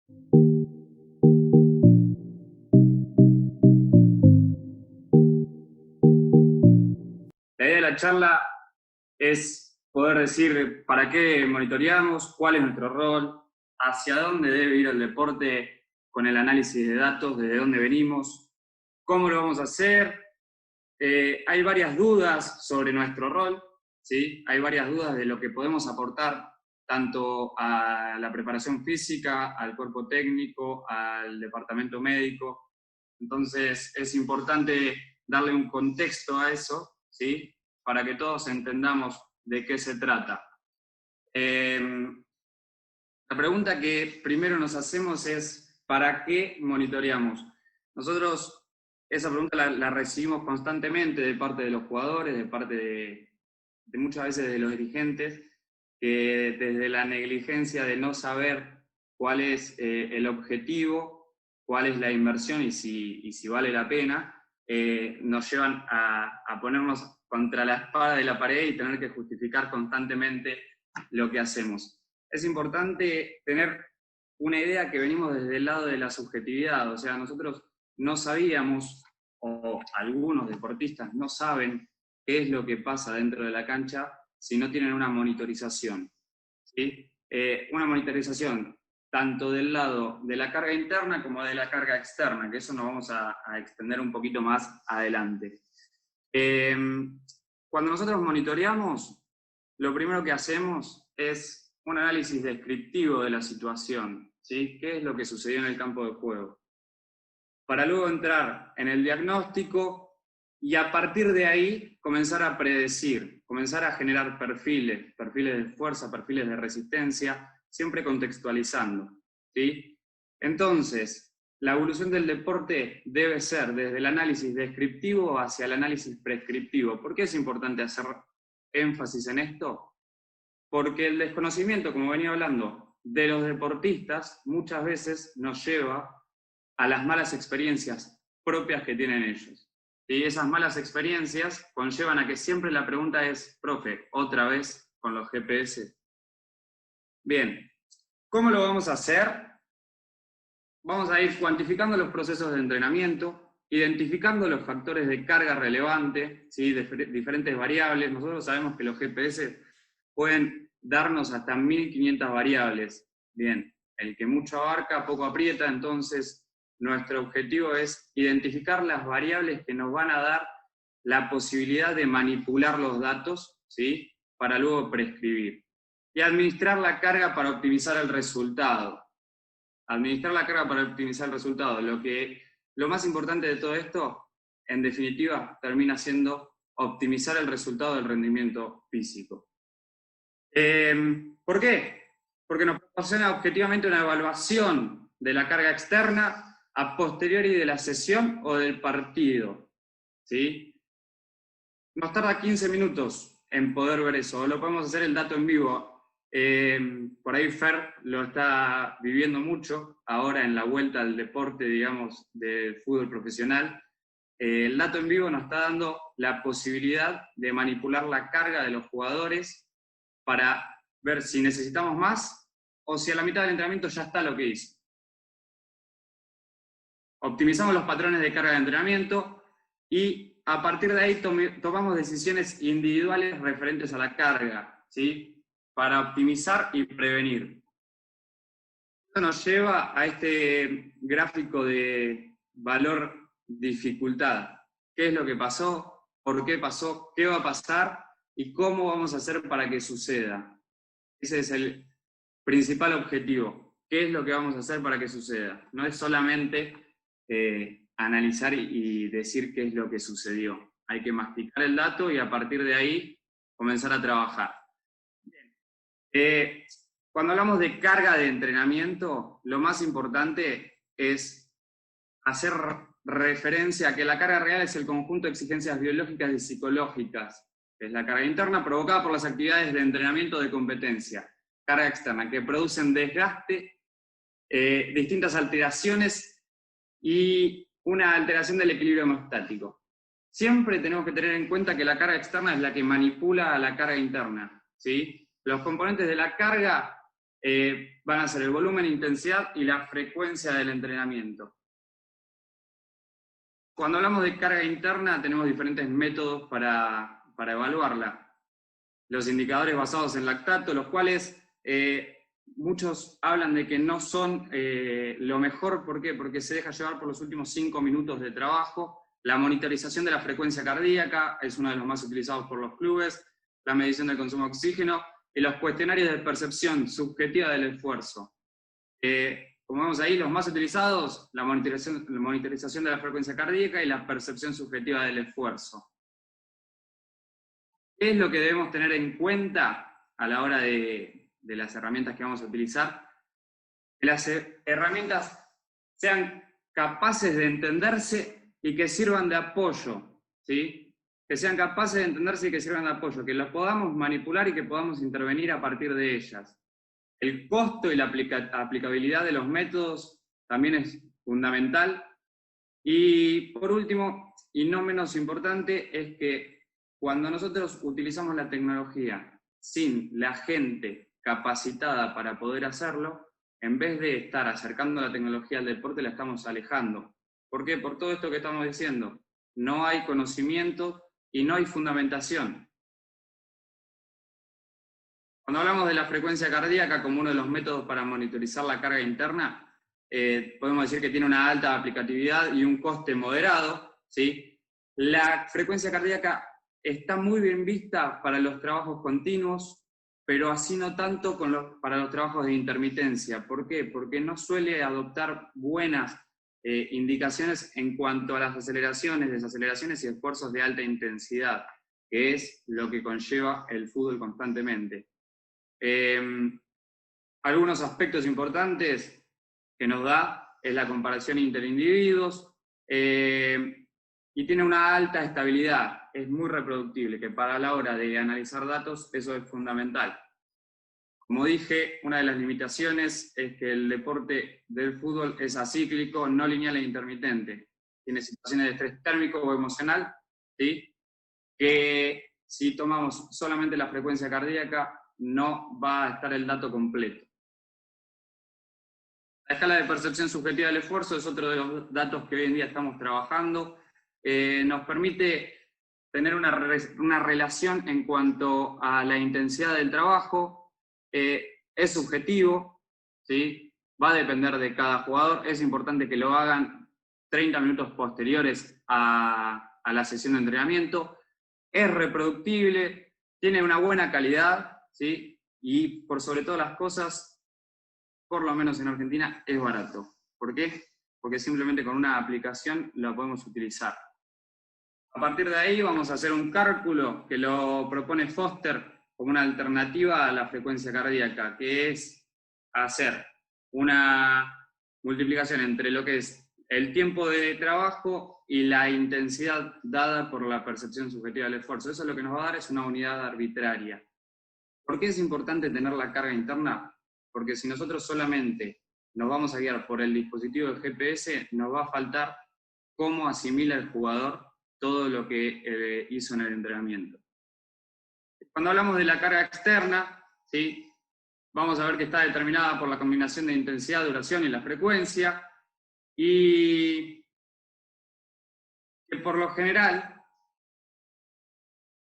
La idea de la charla es poder decir para qué monitoreamos, cuál es nuestro rol, hacia dónde debe ir el deporte con el análisis de datos, desde dónde venimos, cómo lo vamos a hacer. Hay varias dudas sobre nuestro rol, ¿sí? Hay varias dudas de lo que podemos aportar tanto a la preparación física, al cuerpo técnico, al departamento médico. Entonces es importante darle un contexto a eso, ¿sí? Para que todos entendamos de qué se trata. La pregunta que primero nos hacemos es, ¿para qué monitoreamos? Nosotros esa pregunta la recibimos constantemente de parte de los jugadores, de parte de muchas veces de los dirigentes, que desde la negligencia de no saber cuál es el objetivo, cuál es la inversión y si vale la pena, nos llevan a ponernos contra la espada de la pared y tener que justificar constantemente lo que hacemos. Es importante tener una idea que venimos desde el lado de la subjetividad, o sea, nosotros no sabíamos, o algunos deportistas no saben qué es lo que pasa dentro de la cancha si no tienen una monitorización, ¿sí? Una monitorización tanto del lado de la carga interna como de la carga externa, que eso nos vamos a extender un poquito más adelante. Cuando nosotros monitoreamos, lo primero que hacemos es un análisis descriptivo de la situación, ¿sí? ¿Qué es lo que sucedió en el campo de juego? Para luego entrar en el diagnóstico y a partir de ahí comenzar a predecir, comenzar a generar perfiles de fuerza, perfiles de resistencia, siempre contextualizando, ¿sí? Entonces, la evolución del deporte debe ser desde el análisis descriptivo hacia el análisis prescriptivo. ¿Por qué es importante hacer énfasis en esto? Porque el desconocimiento, como venía hablando, de los deportistas muchas veces nos lleva a las malas experiencias propias que tienen ellos. Y esas malas experiencias conllevan a que siempre la pregunta es, profe, ¿otra vez con los GPS? Bien, ¿cómo lo vamos a hacer? Vamos a ir cuantificando los procesos de entrenamiento, identificando los factores de carga relevante, ¿sí? Diferentes variables. Nosotros sabemos que los GPS pueden darnos hasta 1500 variables. Bien, el que mucho abarca, poco aprieta, entonces nuestro objetivo es identificar las variables que nos van a dar la posibilidad de manipular los datos, ¿sí? Para luego prescribir. Y administrar la carga para optimizar el resultado. Administrar la carga para optimizar el resultado. Lo más importante de todo esto, en definitiva, termina siendo optimizar el resultado del rendimiento físico. ¿Por qué? Porque nos proporciona objetivamente una evaluación de la carga externa a posteriori de la sesión o del partido, ¿sí? Nos tarda 15 minutos en poder ver eso, lo podemos hacer el dato en vivo. Por ahí Fer lo está viviendo mucho, ahora en la vuelta al deporte, digamos, del fútbol profesional. El dato en vivo nos está dando la posibilidad de manipular la carga de los jugadores para ver si necesitamos más o si a la mitad del entrenamiento ya está lo que hizo. Optimizamos los patrones de carga de entrenamiento y a partir de ahí tomamos decisiones individuales referentes a la carga, ¿sí? Para optimizar y prevenir. Esto nos lleva a este gráfico de valor dificultad. ¿Qué es lo que pasó? ¿Por qué pasó? ¿Qué va a pasar? ¿Y cómo vamos a hacer para que suceda? Ese es el principal objetivo. ¿Qué es lo que vamos a hacer para que suceda? No es solamente analizar y decir qué es lo que sucedió. Hay que masticar el dato y a partir de ahí comenzar a trabajar. Cuando hablamos de carga de entrenamiento, lo más importante es hacer referencia a que la carga real es el conjunto de exigencias biológicas y psicológicas. Es la carga interna provocada por las actividades de entrenamiento de competencia. Carga externa, que producen desgaste, distintas alteraciones y una alteración del equilibrio hemostático. Siempre tenemos que tener en cuenta que la carga externa es la que manipula a la carga interna, ¿sí? Los componentes de la carga van a ser el volumen, intensidad y la frecuencia del entrenamiento. Cuando hablamos de carga interna, tenemos diferentes métodos para evaluarla. Los indicadores basados en lactato, los cuales muchos hablan de que no son lo mejor. ¿Por qué? Porque se deja llevar por los últimos 5 minutos de trabajo. La monitorización de la frecuencia cardíaca es uno de los más utilizados por los clubes, la medición del consumo de oxígeno y los cuestionarios de percepción subjetiva del esfuerzo. Como vemos ahí, los más utilizados, la monitorización de la frecuencia cardíaca y la percepción subjetiva del esfuerzo. ¿Qué es lo que debemos tener en cuenta a la hora de las herramientas que vamos a utilizar? Que las herramientas sean capaces de entenderse y que sirvan de apoyo, ¿sí? Que sean capaces de entenderse y que sirvan de apoyo, que las podamos manipular y que podamos intervenir a partir de ellas. El costo y la aplicabilidad de los métodos también es fundamental. Y por último, y no menos importante, es que cuando nosotros utilizamos la tecnología sin la gente capacitada para poder hacerlo, en vez de estar acercando la tecnología al deporte, la estamos alejando. ¿Por qué? Por todo esto que estamos diciendo. No hay conocimiento y no hay fundamentación. Cuando hablamos de la frecuencia cardíaca como uno de los métodos para monitorizar la carga interna, podemos decir que tiene una alta aplicatividad y un coste moderado, ¿sí? La frecuencia cardíaca está muy bien vista para los trabajos continuos, pero así no tanto para los trabajos de intermitencia. ¿Por qué? Porque no suele adoptar buenas indicaciones en cuanto a las aceleraciones, desaceleraciones y esfuerzos de alta intensidad, que es lo que conlleva el fútbol constantemente. Algunos aspectos importantes que nos da es la comparación interindividuos, y tiene una alta estabilidad, es muy reproductible, que para la hora de analizar datos eso es fundamental. Como dije, una de las limitaciones es que el deporte del fútbol es acíclico, no lineal e intermitente. Tiene situaciones de estrés térmico o emocional, ¿sí? Que si tomamos solamente la frecuencia cardíaca no va a estar el dato completo. La escala de percepción subjetiva del esfuerzo es otro de los datos que hoy en día estamos trabajando. Nos permite tener una relación en cuanto a la intensidad del trabajo. Es subjetivo, ¿sí? Va a depender de cada jugador. Es importante que lo hagan 30 minutos posteriores a la sesión de entrenamiento. Es reproductible, tiene una buena calidad, ¿sí? Y por sobre todas las cosas, por lo menos en Argentina, es barato. ¿Por qué? Porque simplemente con una aplicación la podemos utilizar. A partir de ahí vamos a hacer un cálculo que lo propone Foster como una alternativa a la frecuencia cardíaca, que es hacer una multiplicación entre lo que es el tiempo de trabajo y la intensidad dada por la percepción subjetiva del esfuerzo. Eso lo que nos va a dar es una unidad arbitraria. ¿Por qué es importante tener la carga interna? Porque si nosotros solamente nos vamos a guiar por el dispositivo de GPS, nos va a faltar cómo asimila el jugador todo lo que hizo en el entrenamiento. Cuando hablamos de la carga externa, ¿sí? Vamos a ver que está determinada por la combinación de intensidad, duración y la frecuencia, y que por lo general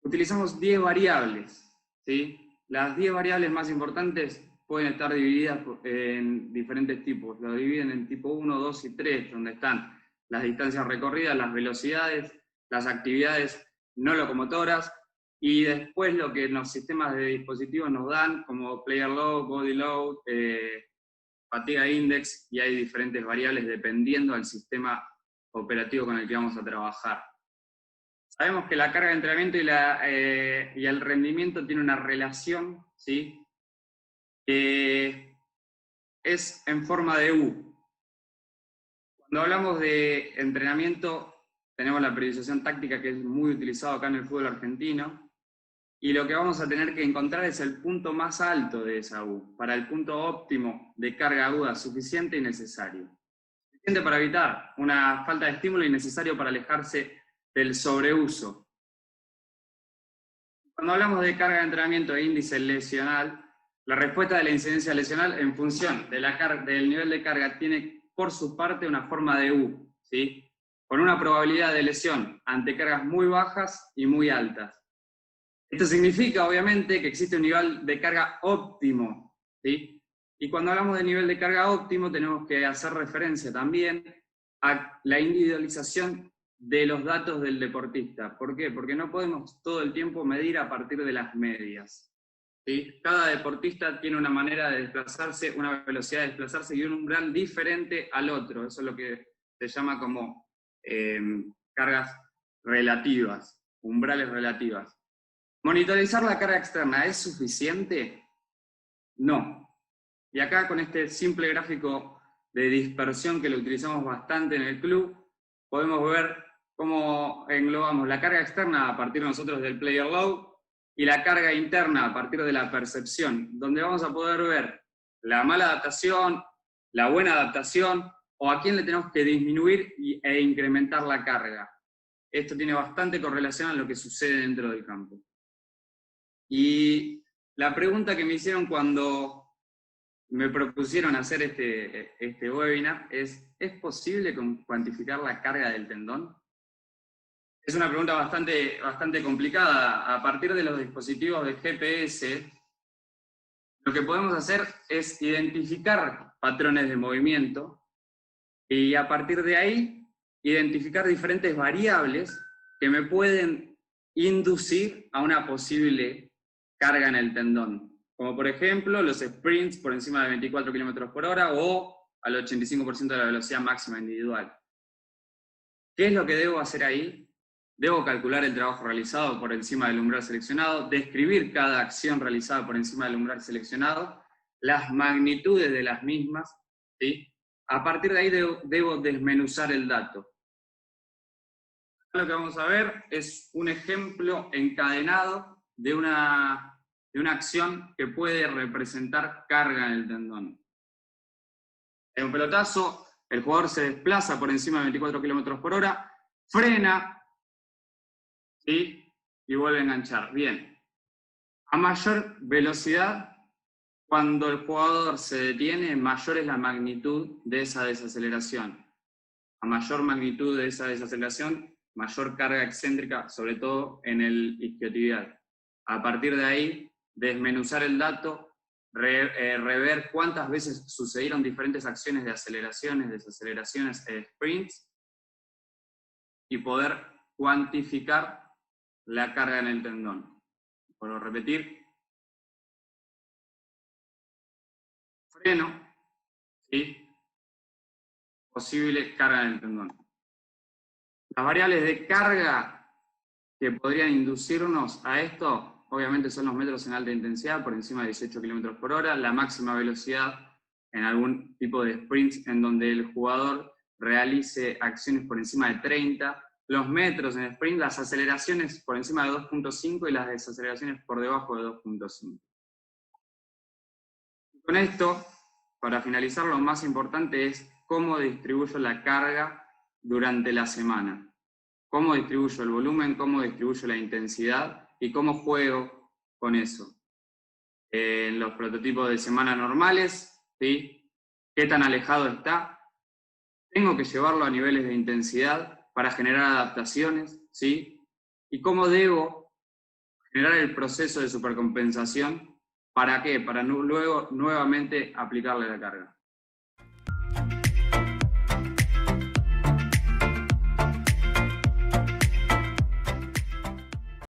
utilizamos 10 variables, ¿sí? Las 10 variables más importantes pueden estar divididas en diferentes tipos. Lo dividen en tipo 1, 2 y 3, donde están las distancias recorridas, las velocidades, las actividades no locomotoras, y después lo que los sistemas de dispositivos nos dan, como player load, body load, fatiga index, y hay diferentes variables dependiendo del sistema operativo con el que vamos a trabajar. Sabemos que la carga de entrenamiento y el rendimiento tiene una relación, ¿sí? Es en forma de U. Cuando hablamos de entrenamiento, tenemos la periodización táctica, que es muy utilizado acá en el fútbol argentino, y lo que vamos a tener que encontrar es el punto más alto de esa U, para el punto óptimo de carga aguda suficiente y necesario. Suficiente para evitar una falta de estímulo y necesario para alejarse del sobreuso. Cuando hablamos de carga de entrenamiento e índice lesional, La respuesta de la incidencia lesional en función de del nivel de carga tiene por su parte una forma de U, ¿sí? Con una probabilidad de lesión ante cargas muy bajas y muy altas. Esto significa, obviamente, que existe un nivel de carga óptimo, ¿sí? Y cuando hablamos de nivel de carga óptimo, tenemos que hacer referencia también a la individualización de los datos del deportista. ¿Por qué? Porque no podemos todo el tiempo medir a partir de las medias, ¿sí? Cada deportista tiene una manera de desplazarse, una velocidad de desplazarse y un umbral diferente al otro. Eso es lo que se llama como cargas relativas, umbrales relativas. ¿Monitorizar la carga externa es suficiente? No. Y acá con este simple gráfico de dispersión que lo utilizamos bastante en el club, podemos ver cómo englobamos la carga externa a partir nosotros del player load y la carga interna a partir de la percepción, donde vamos a poder ver la mala adaptación, la buena adaptación, o a quién le tenemos que disminuir e incrementar la carga. Esto tiene bastante correlación a lo que sucede dentro del campo. Y la pregunta que me hicieron cuando me propusieron hacer este webinar es posible cuantificar la carga del tendón? Es una pregunta bastante complicada. A partir de los dispositivos de GPS, lo que podemos hacer es identificar patrones de movimiento y a partir de ahí identificar diferentes variables que me pueden inducir a una posible carga en el tendón, como por ejemplo los sprints por encima de 24 km/h o al 85% de la velocidad máxima individual. ¿Qué es lo que debo hacer ahí? Debo calcular el trabajo realizado por encima del umbral seleccionado, describir cada acción realizada por encima del umbral seleccionado, las magnitudes de las mismas, ¿sí? A partir de ahí debo desmenuzar el dato. Lo que vamos a ver es un ejemplo encadenado de una acción que puede representar carga en el tendón. En un pelotazo, el jugador se desplaza por encima de 24 km/h, frena, ¿sí? Y vuelve a enganchar. Bien. A mayor velocidad, cuando el jugador se detiene, mayor es la magnitud de esa desaceleración. A mayor magnitud de esa desaceleración, mayor carga excéntrica, sobre todo en el isquiotibial. A partir de ahí, desmenuzar el dato, rever cuántas veces sucedieron diferentes acciones de aceleraciones, desaceleraciones e sprints, y poder cuantificar la carga en el tendón. Por repetir, freno, ¿sí? Posible carga en el tendón. Las variables de carga que podrían inducirnos a esto, obviamente son los metros en alta intensidad, por encima de 18 km/h, la máxima velocidad en algún tipo de sprints en donde el jugador realice acciones por encima de 30, los metros en sprint, las aceleraciones por encima de 2.5 y las desaceleraciones por debajo de 2.5. Con esto, para finalizar, lo más importante es cómo distribuyo la carga durante la semana. Cómo distribuyo el volumen, cómo distribuyo la intensidad y cómo juego con eso. En los prototipos de semana normales, ¿sí? ¿Qué tan alejado está? Tengo que llevarlo a niveles de intensidad para generar adaptaciones, ¿sí? Y cómo debo generar el proceso de supercompensación. ¿Para qué? Para luego nuevamente aplicarle la carga.